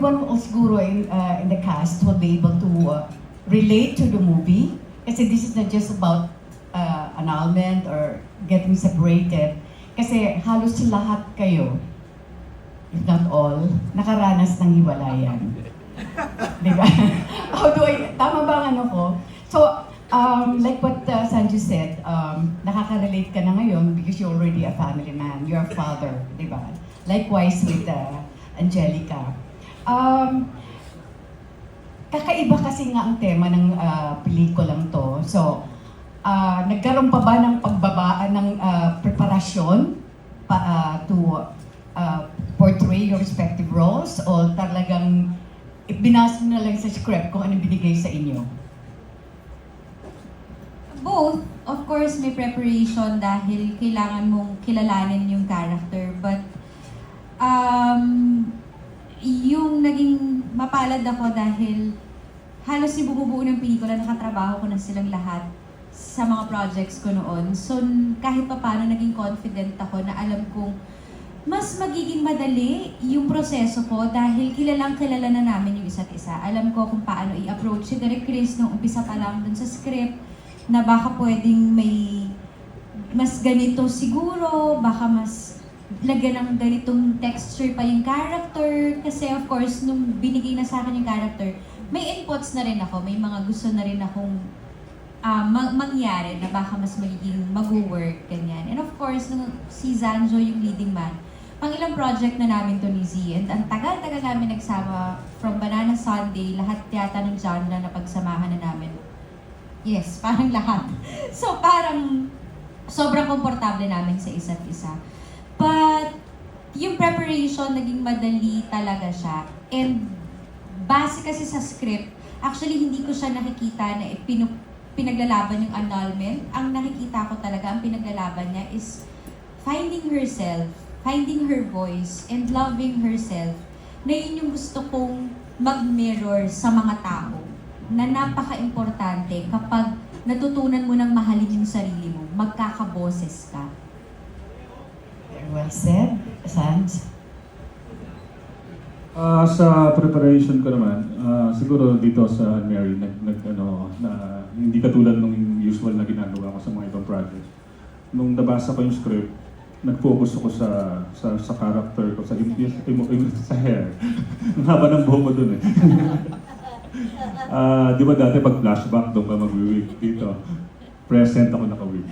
Everyone will siguro in the cast will be able to relate to the movie. Kasi this is not just about annulment or getting separated. Kasi halos lahat kayo, if not all, nakaranas ng hiwalayan. Diba? Tama ba ang ano ko? So, like what Sanju said, nakaka-relate ka na ngayon because you're already a family man, you're a father, diba? Likewise with Angelica. Kakaiba kasi nga ang tema ng pelikulang to. So, nagkaroon pa ba ng pagbabaan ng preparasyon to portray your respective roles o talagang ibinasa na lang sa script kung anong binigay sa inyo? Both. Of course, may preparation dahil kailangan mong kilalanin yung character. But, yung naging mapalad ako dahil halos yung bumubuo ng pelikula, nakatrabaho ko na silang lahat sa mga projects ko noon. So, kahit pa paano naging confident ako na alam kong mas magiging madali yung proseso ko dahil kilala na namin yung isa't isa. Alam ko kung paano i-approach si Direk Chris nung umpisa pa lang dun sa script na baka pwedeng may mas ganito siguro, baka mas lagyan ng ganitong texture pa yung character. Kasi of course, nung binigay na sa akin yung character, may inputs na rin ako, may mga gusto na rin akong mangyari na baka mas magiging mag-work, ganyan. And of course, nung si Zanjo yung leading man, pang ilang project na namin to ni Z. And ang tagal-tagal namin nagsama from Banana Sunday, lahat yata ng genre na pagsamahan na namin. Yes, parang lahat. So parang sobrang komportable namin sa isa't isa. But yung preparation, naging madali talaga siya. And base kasi sa script, actually hindi ko siya nakikita na pinaglalaban yung annulment. Ang nakikita ko talaga, ang pinaglalaban niya is finding herself, finding her voice, and loving herself. Na yun yung gusto kong mag-mirror sa mga tao. Na napaka-importante kapag natutunan mo ng mahalin yung sarili mo, magkakaboses ka. Very well said, Sans. Sa preparation ko naman, siguro dito sa Mary, hindi katulad ng usual na ginagawa ko sa mga ibang project. Nung nabasa ko yung script, nag-focus ako sa character ko, sa hair. Ang haba ng buhok mo dun eh. Di ba dati pag flashback, doon ka mag-wig dito. Present ako naka-wig.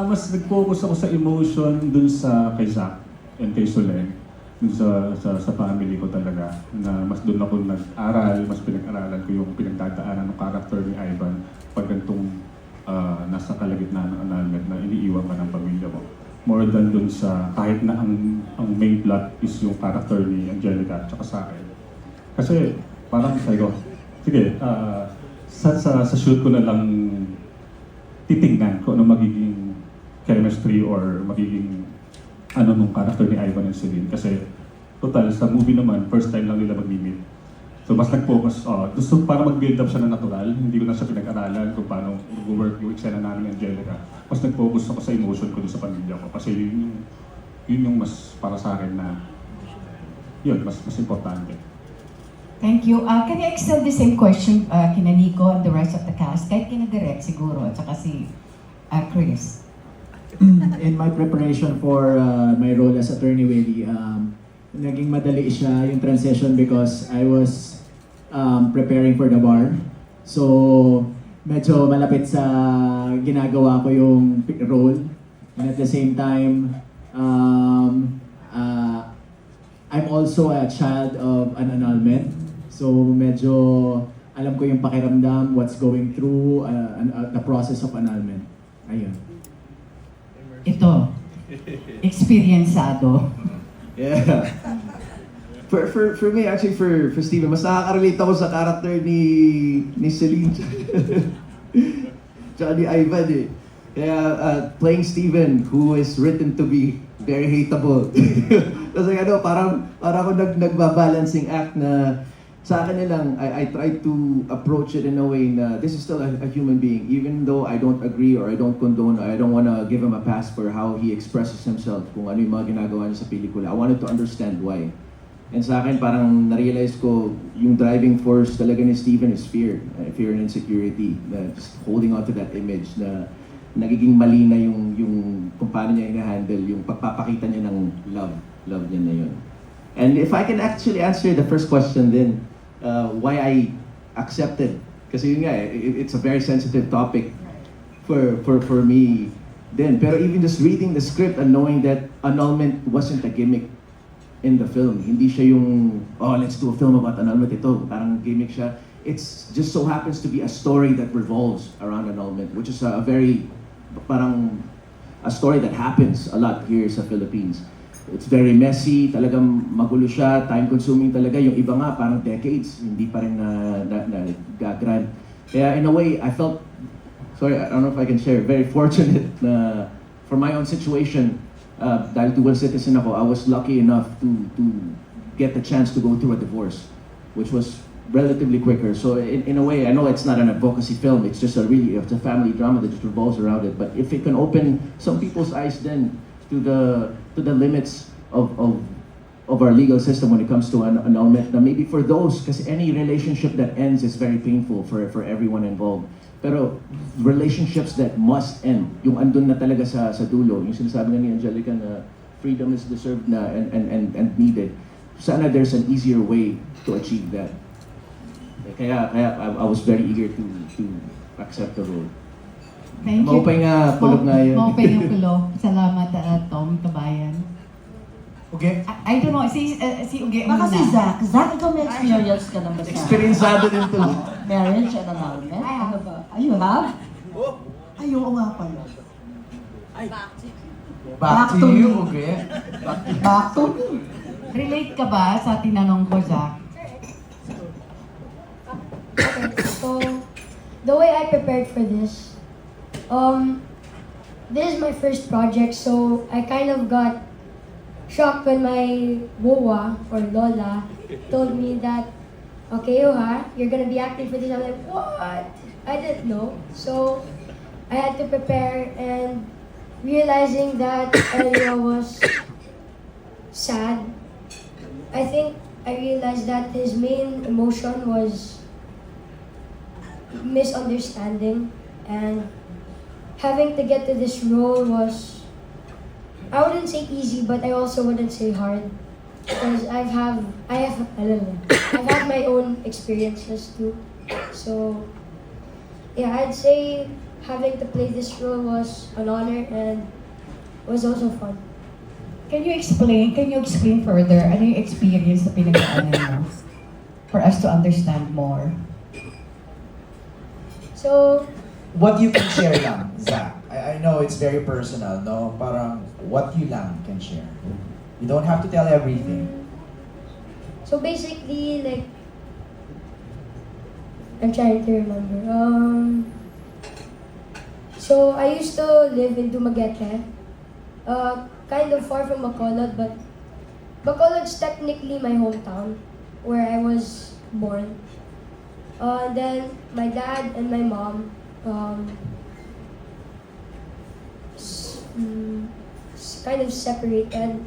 Mas nag-focus ako sa emotion dun sa kay Zach and kay Solen. Dun sa family ko talaga. Na mas dun ako nag-aral, mas pinag-aralan ko yung pinagdadaanan ng character ni Ivan pag gantong nasa kalagitnaan ng annulment na iniiwan ka ng pamilya mo. More than dun sa kahit na ang main plot is yung character ni Angelica at saka sa akin. Kasi parang sabi ko, sige, sa shoot ko na lang titingnan kung ano magiging chemistry or magiging ano nung character ni Ivan and Celine. Kasi total, sa movie naman, first time lang nila mag-meet. So mas nag-focus, gusto para mag-build up siya na natural, hindi ko na siya pinag-aralan kung paano mag-work yung eksena namin ng Angelica. Mas nag-focus ako sa emotion ko doon sa pamilya ko. Kasi yun yung mas para sa akin na, yun, mas importante. Thank you. Can I extend the same question kina Nico and the rest of the cast? Kahit kina Direk siguro, at saka si Chris. In my preparation for my role as Attorney Willie, naging madali siya yung transition because I was preparing for the bar. So, medyo malapit sa ginagawa ko yung role. And at the same time, I'm also a child of an annulment. So, medyo alam ko yung pakiramdam, what's going through, the process of annulment. Ayun. Ito, experiencado. Yeah. For me, actually, for Steven, mas nakaka-relate ako sa character ni Celine. Tsaka ni Ivan eh. Kaya playing Steven, who is written to be very hateable. Kasi parang ako nagbabalancing act na sa akin na lang, I try to approach it in a way na this is still a human being. Even though I don't agree or I don't condone, I don't want to give him a pass for how he expresses himself, kung ano yung mga ginagawa niya sa pelikula. I wanted to understand why. And sa akin, parang na-realize ko, yung driving force talaga ni Steven is fear. Fear and insecurity. Na just holding on to that image na nagiging mali na yung kung paano niya i-handle, yung pagpapakita niya ng love niya na yun. And if I can actually answer the first question then, why I accepted. Kasi yun nga, it's a very sensitive topic for me then. Pero even just reading the script and knowing that annulment wasn't a gimmick in the film. Hindi siya yung, oh, let's do a film about annulment. Ito, parang gimmick siya. It's just so happens to be a story that revolves around annulment, which is a very, parang, a story that happens a lot here sa Philippines. It's very messy, talagang magulo siya, time-consuming talaga. Yung iba nga, parang decades, hindi pa rin nag-grant. Kaya in a way, I felt, sorry, I don't know if I can share, very fortunate na for my own situation, dahil dual citizen ako, I was lucky enough to get the chance to go through a divorce, which was relatively quicker. So in a way, I know it's not an advocacy film, it's just it's a family drama that just revolves around it. But if it can open some people's eyes then to the limits of our legal system when it comes to annulment, na maybe for those, kasi any relationship that ends is very painful for everyone involved. Pero relationships that must end, yung andun na talaga sa dulo, yung sinasabi nga ni Angelica na freedom is deserved na and needed. Sana there's an easier way to achieve that. Kaya I was very eager to accept the role. Thank you. Maupay nga, kulog nga yun. Maupay yung kulog. Salamat, Tom Kabayan. Okay. I don't know, si Uge Baka si muna. Zach. Zach, ikaw may experience ka na ba sa Experienceado din to. marriage and annulment? I have. Ano ba? You have? Ay, oo nga pala. Back Back to to you, me. okay? Back to me. Relate ka ba sa tinanong ko, Zach? Okay, so the way I prepared for this, this is my first project, so I kind of got shocked when my wowa or lola told me that, okay, you're gonna be acting for this. I'm like, what? I didn't know. So I had to prepare, and realizing that Elio was sad, I think I realized that his main emotion was misunderstanding, and having to get to this role was, I wouldn't say easy, but I also wouldn't say hard, because I've had my own experiences too. So yeah, I'd say having to play this role was an honor and was also fun. Can you explain further ano yung experience na pinagdaanan mo for us to understand more? So What you can share lang, Zach. I know it's very personal, no? Parang what you lang can share. You don't have to tell everything. So basically, like, I'm trying to remember. So I used to live in Dumaguete, kind of far from Bacolod, but Bacolod's technically my hometown, where I was born. Then my dad and my mom kind of separated,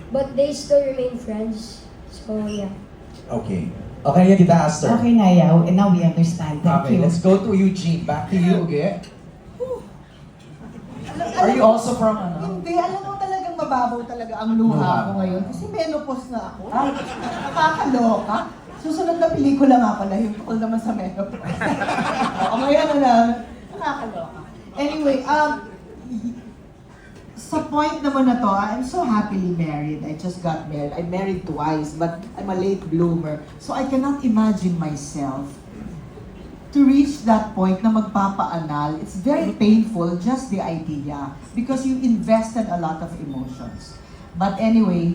but they still remain friends. So yeah. Okay. Okay, yan kita, Aster. Okay na yaw, and now we understand. Thank Okay, you. let's go to Eugene. Back to you, okay? Are you also from ano? Hindi, alam mo talagang mababaw talaga ang luha ko ngayon. Kasi menopause na ako. Ay, nakakaloka. Susunod na pelikula nga pala, yung tungkol naman sa menopause. O ngayon na lang, nakakaloka. Anyway, sa point naman na to, I'm so happily married. I just got married. I married twice, but I'm a late bloomer. So I cannot imagine myself to reach that point na magpapa-anal. It's very painful, just the idea, because you invested a lot of emotions. But anyway,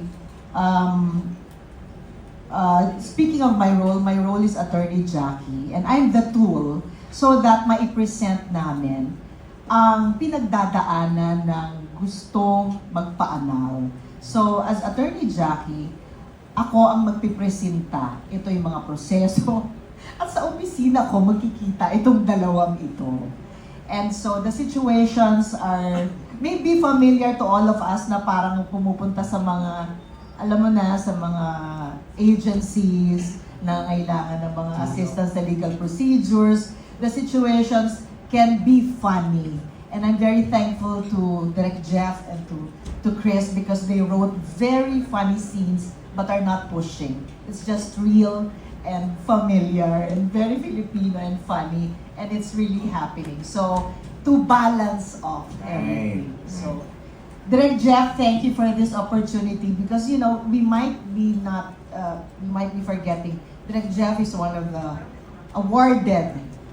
speaking of my role is Attorney Jackie, and I'm the tool so that mai-present namin ang pinagdadaanan ng gustong magpa-anal. So, as Attorney Jackie, ako ang magpipresenta. Ito yung mga proseso. At sa opisina ko, magkikita itong dalawang ito. And so, the situations are maybe familiar to all of us na parang pumupunta sa mga alam mo na, sa mga agencies na kailangan ng mga assistance sa legal procedures, the situations can be funny. And I'm very thankful to Direk Jeff and to Chris because they wrote very funny scenes but are not pushing. It's just real and familiar and very Filipino and funny, and it's really happening. So, to balance off everything. So, Direk Jeff, thank you for this opportunity because, you know, we might be forgetting. Direk Jeff is one of the awarded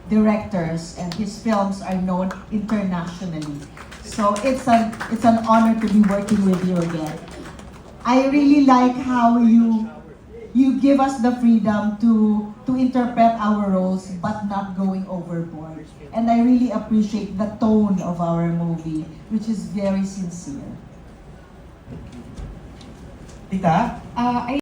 directors and his films are known internationally. So it's an honor to be working with you again. I really like how you give us the freedom to interpret our roles but not going overboard. And I really appreciate the tone of our movie, which is very sincere. Tita? I